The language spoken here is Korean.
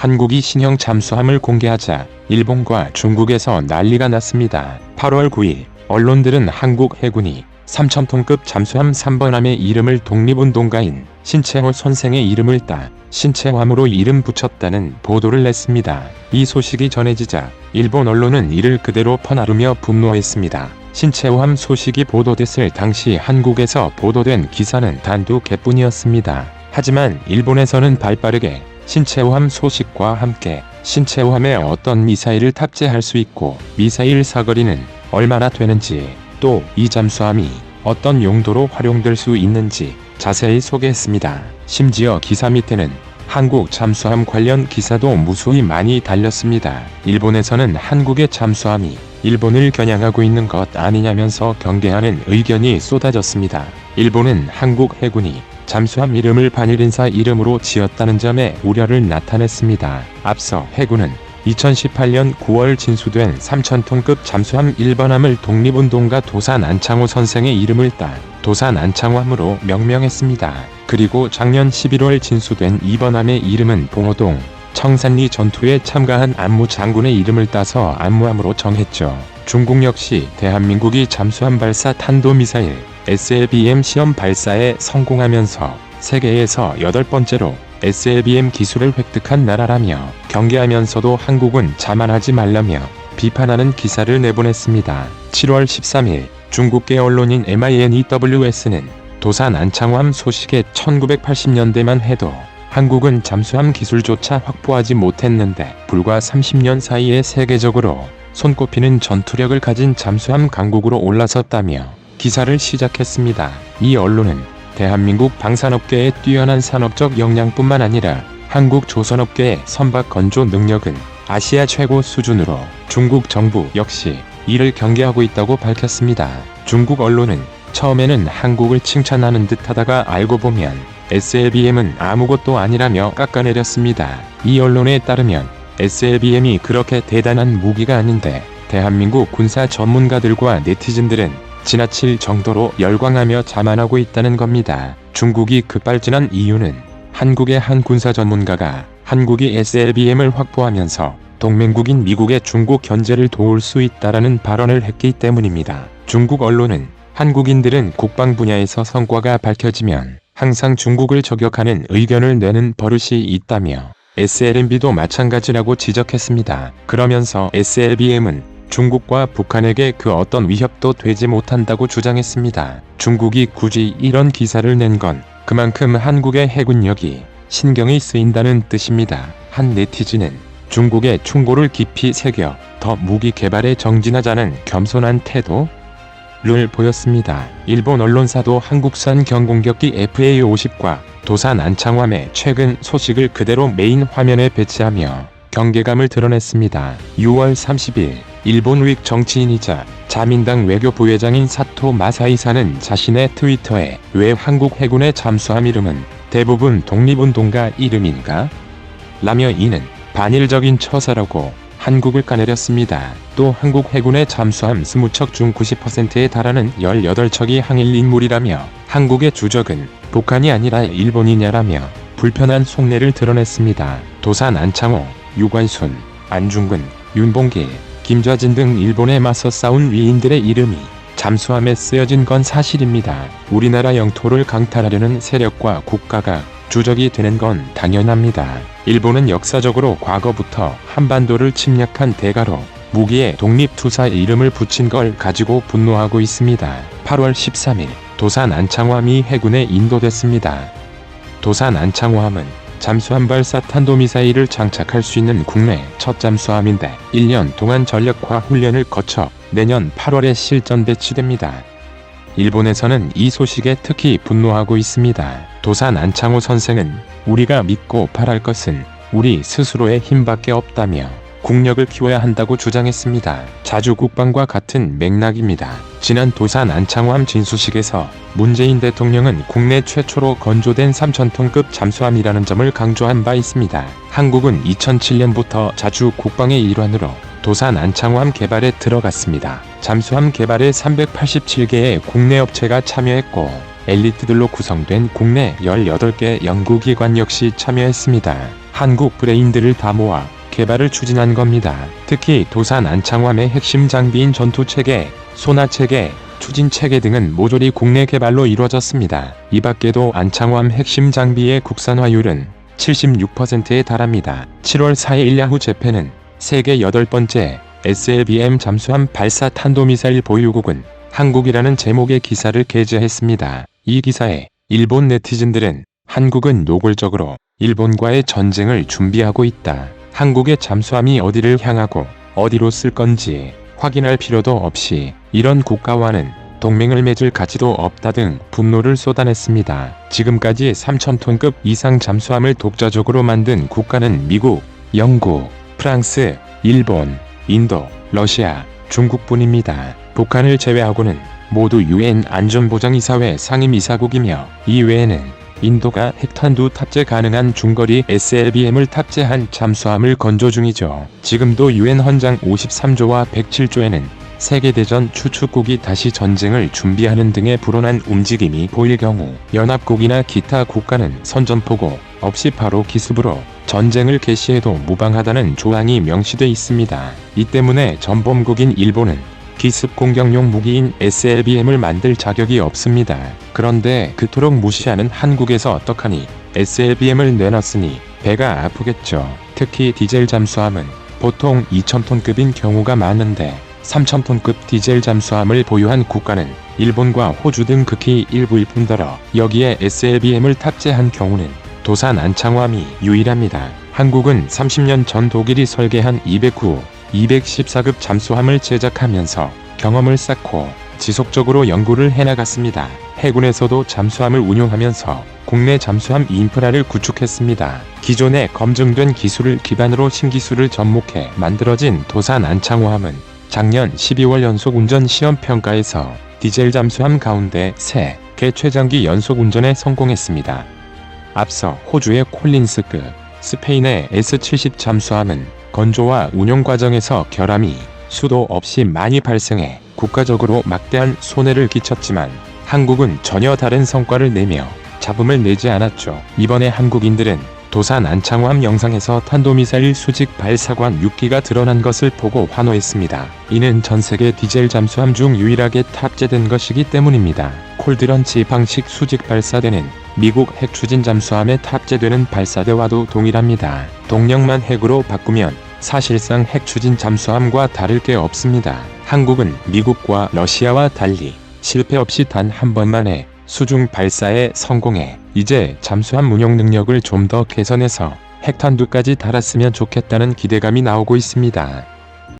한국이 신형 잠수함을 공개하자 일본과 중국에서 난리가 났습니다. 8월 9일 언론들은 한국 해군이 3,000톤급 잠수함 3번함의 이름을 독립운동가인 신채호 선생의 이름을 따 신채함으로 이름 붙였다는 보도를 냈습니다. 이 소식이 전해지자 일본 언론은 이를 그대로 퍼나르며 분노했습니다. 신채호함 소식이 보도됐을 당시 한국에서 보도된 기사는 단 2개뿐이었습니다. 하지만 일본에서는 발빠르게 신채호함 소식과 함께 신채호함에 어떤 미사일을 탑재할 수 있고 미사일 사거리는 얼마나 되는지 또 이 잠수함이 어떤 용도로 활용될 수 있는지 자세히 소개했습니다. 심지어 기사 밑에는 한국 잠수함 관련 기사도 무수히 많이 달렸습니다. 일본에서는 한국의 잠수함이 일본을 겨냥하고 있는 것 아니냐면서 경계하는 의견이 쏟아졌습니다. 일본은 한국 해군이 잠수함 이름을 반일인사 이름으로 지었다는 점에 우려를 나타냈습니다. 앞서 해군은 2018년 9월 진수된 3,000톤급 잠수함 1번함을 독립운동가 도산 안창호 선생의 이름을 따 도산 안창호함으로 명명했습니다. 그리고 작년 11월 진수된 2번함의 이름은 봉오동 청산리 전투에 참가한 안무 장군의 이름을 따서 안무함으로 정했죠. 중국 역시 대한민국이 잠수함 발사 탄도미사일 SLBM 시험 발사에 성공하면서 세계에서 8번째로 SLBM 기술을 획득한 나라라며 경계하면서도 한국은 자만하지 말라며 비판하는 기사를 내보냈습니다. 7월 13일 중국계 언론인 MINEWS는 도산 안창호함 소식에 1980년대만 해도 한국은 잠수함 기술조차 확보하지 못했는데 불과 30년 사이에 세계적으로 손꼽히는 전투력을 가진 잠수함 강국으로 올라섰다며 기사를 시작했습니다. 이 언론은 대한민국 방산업계의 뛰어난 산업적 역량뿐만 아니라 한국 조선업계의 선박 건조 능력은 아시아 최고 수준으로 중국 정부 역시 이를 경계하고 있다고 밝혔습니다. 중국 언론은 처음에는 한국을 칭찬하는 듯 하다가 알고 보면 SLBM은 아무것도 아니라며 깎아내렸습니다. 이 언론에 따르면 SLBM이 그렇게 대단한 무기가 아닌데 대한민국 군사 전문가들과 네티즌들은 지나칠 정도로 열광하며 자만하고 있다는 겁니다. 중국이 급발진한 이유는 한국의 한 군사 전문가가 한국이 SLBM을 확보하면서 동맹국인 미국의 중국 견제를 도울 수 있다라는 발언을 했기 때문입니다. 중국 언론은 한국인들은 국방 분야에서 성과가 밝혀지면 항상 중국을 저격하는 의견을 내는 버릇이 있다며 SLMB도 마찬가지라고 지적했습니다. 그러면서 SLBM은 중국과 북한에게 그 어떤 위협도 되지 못한다고 주장했습니다. 중국이 굳이 이런 기사를 낸 건 그만큼 한국의 해군력이 신경이 쓰인다는 뜻입니다. 한 네티즌은 중국의 충고를 깊이 새겨 더 무기 개발에 정진하자는 겸손한 태도를 보였습니다. 일본 언론사도 한국산 경공격기 FA-50과 도산 안창호함의 최근 소식을 그대로 메인 화면에 배치하며 경계감을 드러냈습니다. 6월 30일 일본 우익 정치인이자 자민당 외교부회장인 사토 마사이사는 자신의 트위터에 왜 한국 해군의 잠수함 이름은 대부분 독립운동가 이름인가? 라며 이는 반일적인 처사라고 한국을 까내렸습니다. 또 한국 해군의 잠수함 20척 중 90%에 달하는 18척이 항일 인물이라며 한국의 주적은 북한이 아니라 일본이냐라며 불편한 속내를 드러냈습니다. 도산 안창호, 유관순, 안중근, 윤봉길, 김좌진 등 일본에 맞서 싸운 위인들의 이름이 잠수함에 쓰여진 건 사실입니다. 우리나라 영토를 강탈하려는 세력과 국가가 주적이 되는 건 당연합니다. 일본은 역사적으로 과거부터 한반도를 침략한 대가로 무기에 독립투사 이름을 붙인 걸 가지고 분노하고 있습니다. 8월 13일 도산 안창호함이 해군에 인도됐습니다. 도산 안창호함은 잠수함 발사 탄도미사일을 장착할 수 있는 국내 첫 잠수함인데 1년 동안 전력화 훈련을 거쳐 내년 8월에 실전 배치됩니다. 일본에서는 이 소식에 특히 분노하고 있습니다. 도산 안창호 선생은 우리가 믿고 바랄 것은 우리 스스로의 힘밖에 없다며 국력을 키워야 한다고 주장했습니다. 자주 국방과 같은 맥락입니다. 지난 도산 안창호함 진수식에서 문재인 대통령은 국내 최초로 건조된 3,000톤급 잠수함이라는 점을 강조한 바 있습니다. 한국은 2007년부터 자주 국방의 일환으로 도산 안창호함 개발에 들어갔습니다. 잠수함 개발에 387개의 국내 업체가 참여했고 엘리트들로 구성된 국내 18개 연구기관 역시 참여했습니다. 한국 브레인들을 다 모아 개발을 추진한 겁니다. 특히 도산 안창호함의 핵심 장비인 전투체계, 소나체계, 추진체계 등은 모조리 국내 개발로 이루어졌습니다. 이 밖에도 안창호함 핵심 장비의 국산화율은 76%에 달합니다. 7월 4일 야후 재팬은 세계 8번째 SLBM 잠수함 발사 탄도미사일 보유국은 한국이라는 제목의 기사를 게재했습니다. 이 기사에 일본 네티즌들은 한국은 노골적으로 일본과의 전쟁을 준비하고 있다. 한국의 잠수함이 어디를 향하고 어디로 쓸 건지 확인할 필요도 없이 이런 국가와는 동맹을 맺을 가치도 없다 등 분노를 쏟아냈습니다. 지금까지 3,000톤급 이상 잠수함을 독자적으로 만든 국가는 미국, 영국, 프랑스, 일본, 인도, 러시아, 중국뿐입니다. 북한을 제외하고는 모두 UN 안전보장이사회 상임이사국이며 이외에는 인도가 핵탄두 탑재 가능한 중거리 SLBM을 탑재한 잠수함을 건조 중이죠. 지금도 UN 헌장 53조와 107조에는 세계대전 추축국이 다시 전쟁을 준비하는 등의 불온한 움직임이 보일 경우 연합국이나 기타 국가는 선전포고 없이 바로 기습으로 전쟁을 개시해도 무방하다는 조항이 명시돼 있습니다. 이 때문에 전범국인 일본은 기습 공격용 무기인 SLBM을 만들 자격이 없습니다. 그런데 그토록 무시하는 한국에서 어떡하니 SLBM을 내놨으니 배가 아프겠죠. 특히 디젤 잠수함은 보통 2,000톤급인 경우가 많은데 3,000톤급 디젤 잠수함을 보유한 국가는 일본과 호주 등 극히 일부일 뿐더러 여기에 SLBM을 탑재한 경우는 도산 안창호함이 유일합니다. 한국은 30년 전 독일이 설계한 209, 214급 잠수함을 제작하면서 경험을 쌓고 지속적으로 연구를 해나갔습니다. 해군에서도 잠수함을 운용하면서 국내 잠수함 인프라를 구축했습니다. 기존에 검증된 기술을 기반으로 신기술을 접목해 만들어진 도산 안창호함은 작년 12월 연속 운전 시험 평가에서 디젤 잠수함 가운데 3개 최장기 연속 운전에 성공했습니다. 앞서 호주의 콜린스급, 스페인의 S-70 잠수함은 건조와 운용 과정에서 결함이 수도 없이 많이 발생해 국가적으로 막대한 손해를 끼쳤지만 한국은 전혀 다른 성과를 내며 잡음을 내지 않았죠. 이번에 한국인들은 도산 안창호함 영상에서 탄도미사일 수직 발사관 6기가 드러난 것을 보고 환호했습니다. 이는 전세계 디젤 잠수함 중 유일하게 탑재된 것이기 때문입니다. 콜드런치 방식 수직 발사대는 미국 핵추진 잠수함에 탑재되는 발사대와도 동일합니다. 동력만 핵으로 바꾸면 사실상 핵추진 잠수함과 다를 게 없습니다. 한국은 미국과 러시아와 달리 실패 없이 단 한 번만에 수중 발사에 성공해 이제 잠수함 운용 능력을 좀 더 개선해서 핵탄두까지 달았으면 좋겠다는 기대감이 나오고 있습니다.